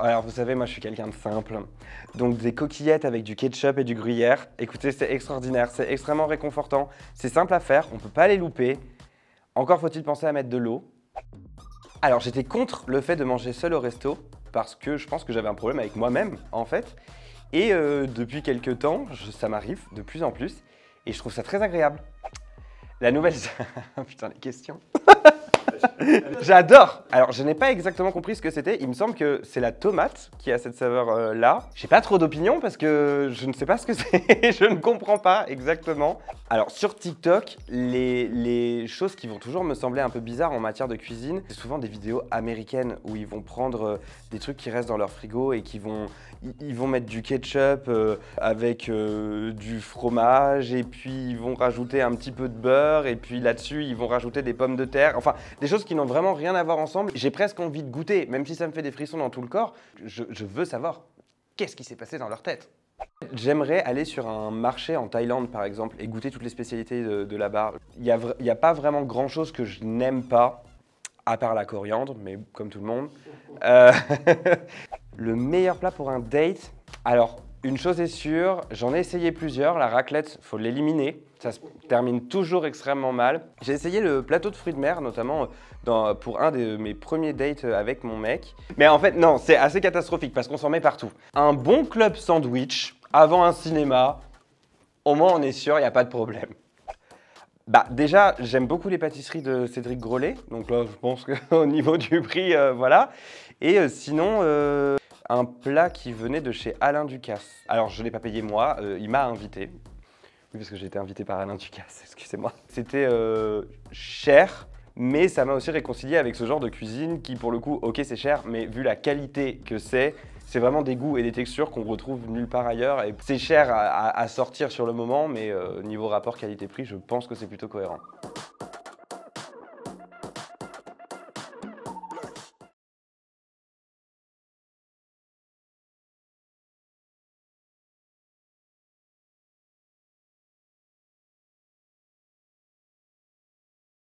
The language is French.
Alors vous savez, moi je suis quelqu'un de simple. Donc des coquillettes avec du ketchup et du gruyère. Écoutez, c'est extraordinaire, c'est extrêmement réconfortant. C'est simple à faire, on peut pas les louper. Encore faut-il penser à mettre de l'eau. Alors j'étais contre le fait de manger seul au resto parce que je pense que j'avais un problème avec moi-même en fait. Et depuis quelques temps, ça m'arrive de plus en plus et je trouve ça très agréable. La nouvelle... Putain, les questions. J'adore! Alors, je n'ai pas exactement compris ce que c'était. Il me semble que c'est la tomate qui a cette saveur-là. J'ai pas trop d'opinion parce que je ne sais pas ce que c'est. Je ne comprends pas exactement. Alors, sur TikTok, les choses qui vont toujours me sembler un peu bizarres en matière de cuisine, c'est souvent des vidéos américaines où ils vont prendre des trucs qui restent dans leur frigo et ils vont mettre du ketchup avec du fromage et puis ils vont rajouter un petit peu de beurre et puis là-dessus, ils vont rajouter des pommes de terre. Enfin, des choses qui n'ont vraiment rien à voir ensemble. J'ai presque envie de goûter, même si ça me fait des frissons dans tout le corps. Je veux savoir qu'est-ce qui s'est passé dans leur tête. J'aimerais aller sur un marché en Thaïlande, par exemple, et goûter toutes les spécialités de là-bas. Il y a pas vraiment grand-chose que je n'aime pas, à part la coriandre, mais comme tout le monde. Le meilleur plat pour un date? Alors, une chose est sûre, j'en ai essayé plusieurs. La raclette, faut l'éliminer. Ça se termine toujours extrêmement mal. J'ai essayé le plateau de fruits de mer, notamment pour un de mes premiers dates avec mon mec. Mais en fait, non, c'est assez catastrophique parce qu'on s'en met partout. Un bon club sandwich avant un cinéma, au moins on est sûr, il n'y a pas de problème. Bah déjà, j'aime beaucoup les pâtisseries de Cédric Grolet. Donc là, je pense qu'au niveau du prix, voilà. Et sinon... un plat qui venait de chez Alain Ducasse. Alors, je ne l'ai pas payé moi, il m'a invité. Oui, parce que j'ai été invité par Alain Ducasse, excusez-moi. C'était cher, mais ça m'a aussi réconcilié avec ce genre de cuisine qui, pour le coup, ok, c'est cher, mais vu la qualité que c'est vraiment des goûts et des textures qu'on retrouve nulle part ailleurs. Et c'est cher à sortir sur le moment, mais niveau rapport qualité-prix, je pense que c'est plutôt cohérent.